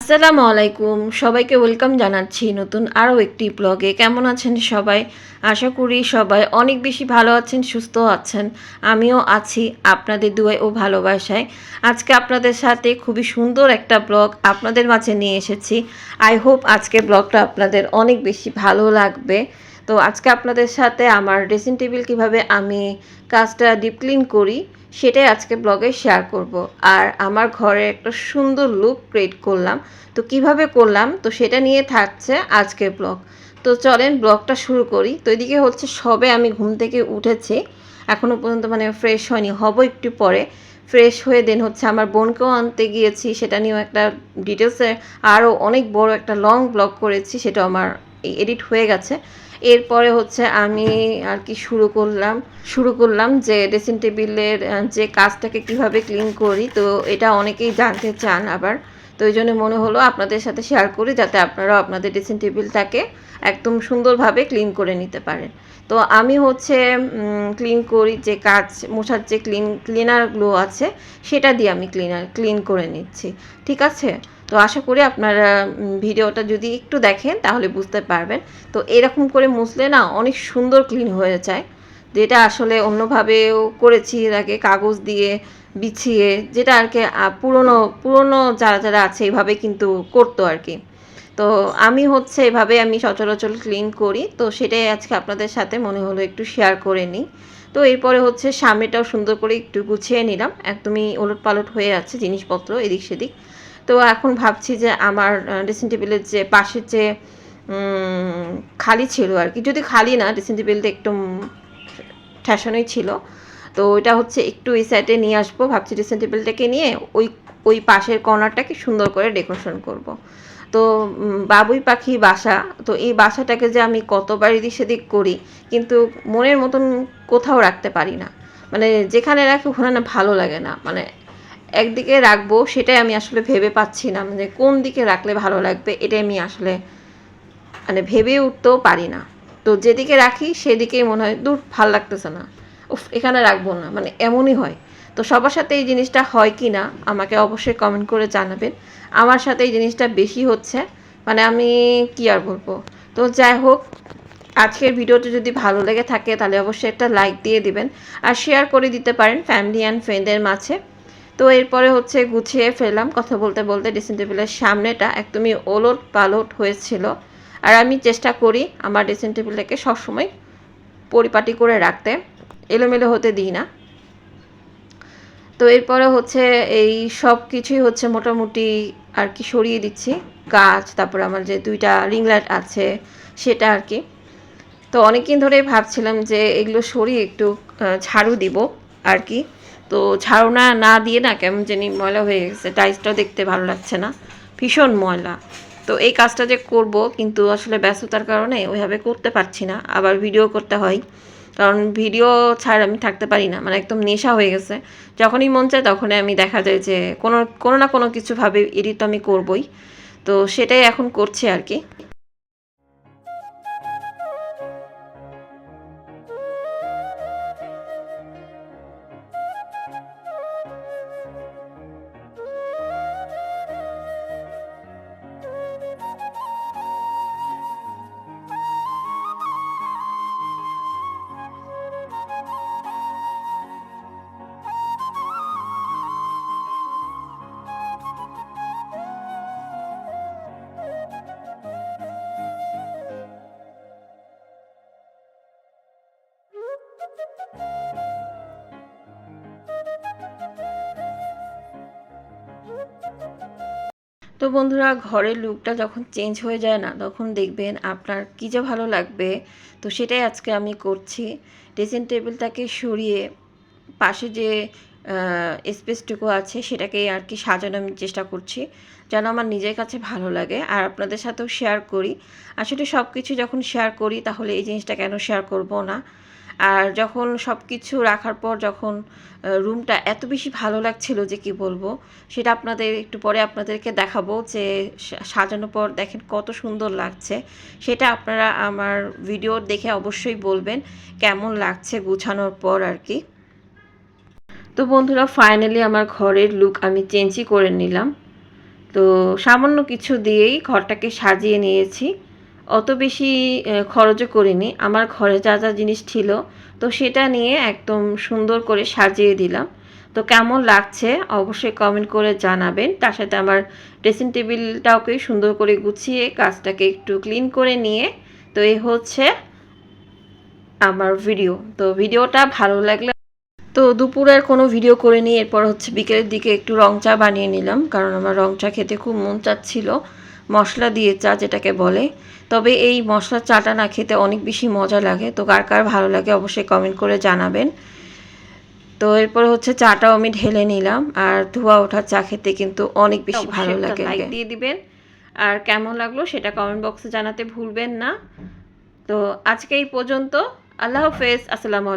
আসসালামু আলাইকুম, সবাইকে ওয়েলকাম জানাচ্ছি নতুন আরও একটি ব্লগে। কেমন আছেন সবাই? আশা করি সবাই অনেক বেশি ভালো আছেন, সুস্থ আছেন। আমিও আছি আপনাদের দুয়ায় ও ভালোবাসায়। আজকে আপনাদের সাথে খুবই সুন্দর একটা ব্লগ আপনাদের মাঝে নিয়ে এসেছি। আই হোপ আজকের ব্লগটা আপনাদের অনেক বেশি ভালো লাগবে। তো আজকে আপনাদের সাথে আমার ড্রেসিং টেবিল কীভাবে আমি কাজটা ডিপ ক্লিন করি সেটাই আজকে ব্লগে শেয়ার করব। আর আমার ঘরে একটা সুন্দর লুক ক্রিয়েট করলাম, তো কিভাবে করলাম তো সেটা নিয়ে থাকছে আজকের ব্লগ। তো চলেন ব্লগটা শুরু করি। তো এদিকে হচ্ছে সবে আমি ঘুম থেকে উঠেছি, এখনও পর্যন্ত মানে ফ্রেশ হয়নি, হব একটু পরে। ফ্রেশ হয়ে দেন হচ্ছে আমার বোনকেও আনতে গিয়েছি, সেটা নিয়েও একটা ডিটেলসে আরও অনেক বড় একটা লং ব্লগ করেছি, সেটা আমার এডিট হয়ে গেছে। এরপরে হচ্ছে আমি আর কি শুরু করলাম যে ড্রেসিং টেবিলের যে কাজটাকে কিভাবে ক্লিন করি। তো এটা অনেকেই জানতে চান আবার, তো এই জন্য মনে হলো আপনাদের সাথে শেয়ার করি, যাতে আপনারাও আপনাদের ড্রেসিং টেবিলটাকে একদম সুন্দরভাবে ক্লিন করে নিতে পারেন। তো আমি হচ্ছে ক্লিন করি যে কাজ মোছার যে ক্লিনারগুলো আছে সেটা দিয়ে আমি ক্লিন করে নিচ্ছি, ঠিক আছে। তো আশা করি আপনারা ভিডিওটা যদি একটু দেখেন তাহলে বুঝতে পারবেন। তো এরকম করে মুছলে না অনেক সুন্দর ক্লিন হয়ে যায়, যেটা আসলে অন্যভাবেও করেছি এর আগে, কাগজ দিয়ে বিছিয়ে, যেটা আর কি পুরনো যারা আছে এইভাবে কিন্তু করতো আর কি। তো আমি হচ্ছে এভাবে আমি সচরাচর ক্লিন করি, তো সেটাই আজকে আপনাদের সাথে মনে হলো একটু শেয়ার করে নিই। তো এরপরে হচ্ছে সামনেটাও সুন্দর করে একটু গুছিয়ে নিলাম, একদমই ওলটপালট হয়ে আছে জিনিসপত্র এদিক সেদিক। তো এখন ভাবছি যে আমার ড্রেসিং টেবিলের যে পাশের যে খালি ছিল আর কি, যদি খালি না, ড্রেসিং টেবিলটা একটু ঠেসানোই ছিল। তো ওইটা হচ্ছে একটু এই সাইডে নিয়ে আসবো, ভাবছি ড্রেসিং টেবিলটাকে নিয়ে ওই পাশের কর্নারটাকে সুন্দর করে ডেকোরেশন করব। তো বাবুই পাখি বাসা, তো এই বাসাটাকে যে আমি কতবার এদিক সেদিক করি, কিন্তু মনের মতন কোথাও রাখতে পারি না। মানে যেখানে রাখি ওখানে না ভালো লাগে না, মানে একদিকে রাখবো সেটাই আমি আসলে ভেবে পাচ্ছি না, মানে কোন দিকে রাখলে ভালো লাগবে এটাই আমি আসলে মানে ভেবে উঠতেও পারি না। তো যেদিকে রাখি সেদিকেই মনে হয় দূর, ভাল লাগতেছে না, উফ এখানে রাখবো না, মানে এমনই হয়। তো সবার সাথে এই জিনিসটা হয় কি না আমাকে অবশ্যই কমেন্ট করে জানাবেন। আমার সাথে এই জিনিসটা বেশি হচ্ছে, মানে আমি কি আর বলবো। তো যাই হোক, আজকের ভিডিওটা যদি ভালো লেগে থাকে তাহলে অবশ্যই একটা লাইক দিয়ে দিবেন, আর শেয়ার করে দিতে পারেন ফ্যামিলি অ্যান্ড ফ্রেন্ডের মাঝে। তো এরপরে হচ্ছে গুছিয়ে ফেললাম, কথা বলতে বলতে ড্রেসিং টেবিলের সামনেটা একদমই ওলট পালট হয়েছিল। আর আমি চেষ্টা করি আমার ড্রেসিং টেবিলটাকে সবসময় পরিপাটি করে রাখতে, এলোমেলো হতে দিই না। তো এরপরে হচ্ছে এই সব কিছুই হচ্ছে মোটামুটি আর কি সরিয়ে দিচ্ছি, গাছ, তারপরে আমার যে দুইটা রিং লাইট আছে সেটা আর কি। তো অনেকদিন ধরেই ভাবছিলাম যে এগুলো সরিয়ে একটু ঝাড়ু দিব আর কি। তো ঝাড়ু না দিয়ে না কেমন জানি ময়লা হয়ে গেছে, টাইলসটাও দেখতে ভালো লাগছে না, ভীষণ ময়লা। তো এই কাজটা যে করব, কিন্তু আসলে ব্যস্ততার কারণে ওইভাবে করতে পারছি না, আবার ভিডিও করতে হয়, কারণ ভিডিও ছাড়া আমি থাকতে পারি না, মানে একদম নেশা হয়ে গেছে। যখনই মন চায় তখনই আমি দেখা যায় যে কোনো না কোনো কিছুভাবে এডিট আমি করবই। তো সেটাই এখন করছি আর কি। তো বন্ধুরা, ঘরের লুকটা যখন চেঞ্জ হয়ে যায় না, তখন দেখবেন আপনার কী যে ভালো লাগবে। তো সেটাই আজকে আমি করছি, ড্রেসিং টেবিলটাকে সরিয়ে পাশে যে স্পেসটুকু আছে সেটাকে আর কি সাজানো আমি চেষ্টা করছি, যেন আমার নিজের কাছে ভালো লাগে আর আপনাদের সাথেও শেয়ার করি। আসলে সব কিছু যখন শেয়ার করি তাহলে এই জিনিসটা কেন শেয়ার করব না। আর যখন সব কিছু রাখার পর যখন রুমটা এত বেশি ভালো লাগছিল যে কি বলবো, সেটা আপনাদের একটু পরে আপনাদেরকে দেখাবো, যে সাজানোর পর দেখেন কত সুন্দর লাগছে। সেটা আপনারা আমার ভিডিও দেখে অবশ্যই বলবেন কেমন লাগছে গুছানোর পর আর কি। তো বন্ধুরা, ফাইনালি আমার ঘরের লুক আমি চেঞ্জই করে নিলাম। তো সামান্য কিছু দিয়েই ঘরটাকে সাজিয়ে নিয়েছি। অত বেশি খরচও করিনি। আমার ঘরে যা যা জিনিস ছিল তো সেটা নিয়ে একদম সুন্দর করে সাজিয়ে দিলাম। তো কেমন লাগছে অবশ্যই কমেন্ট করে জানাবেন। তার সাথে আমার ড্রেসিং টেবিলটাকে সুন্দর করে গুছিয়ে কাজটাকে একটু ক্লিন করে নিয়ে তো এই হচ্ছে আমার ভিডিও। তো ভিডিওটা ভালো লাগলে তো দুপুরের কোনো ভিডিও করে নিয়ে এরপর হচ্ছে বিকেলের দিকে একটু রং চা বানিয়ে নিলাম, কারণ আমার রং চা খেতে খুব মন চাচ্ছিল, মশলা দিয়ে চা যেটাকে বলে। তবে এই মশলা চাটা না খেতে অনেক বেশি মজা লাগে। তো কার কার ভালো লাগে অবশ্যই কমেন্ট করে জানাবেন। তো এরপর হচ্ছে চাটাও আমি ঢেলে নিলাম। আর ধোয়া ওঠা চা খেতে কিন্তু অনেক বেশি ভালো লাগে। লাইক দিয়ে দিবেন আর কেমন লাগলো সেটা কমেন্ট বক্সে জানাতে ভুলবেন না। তো আজকে এই পর্যন্ত। আল্লাহ হাফেজ। আসসালামু আলাইকুম।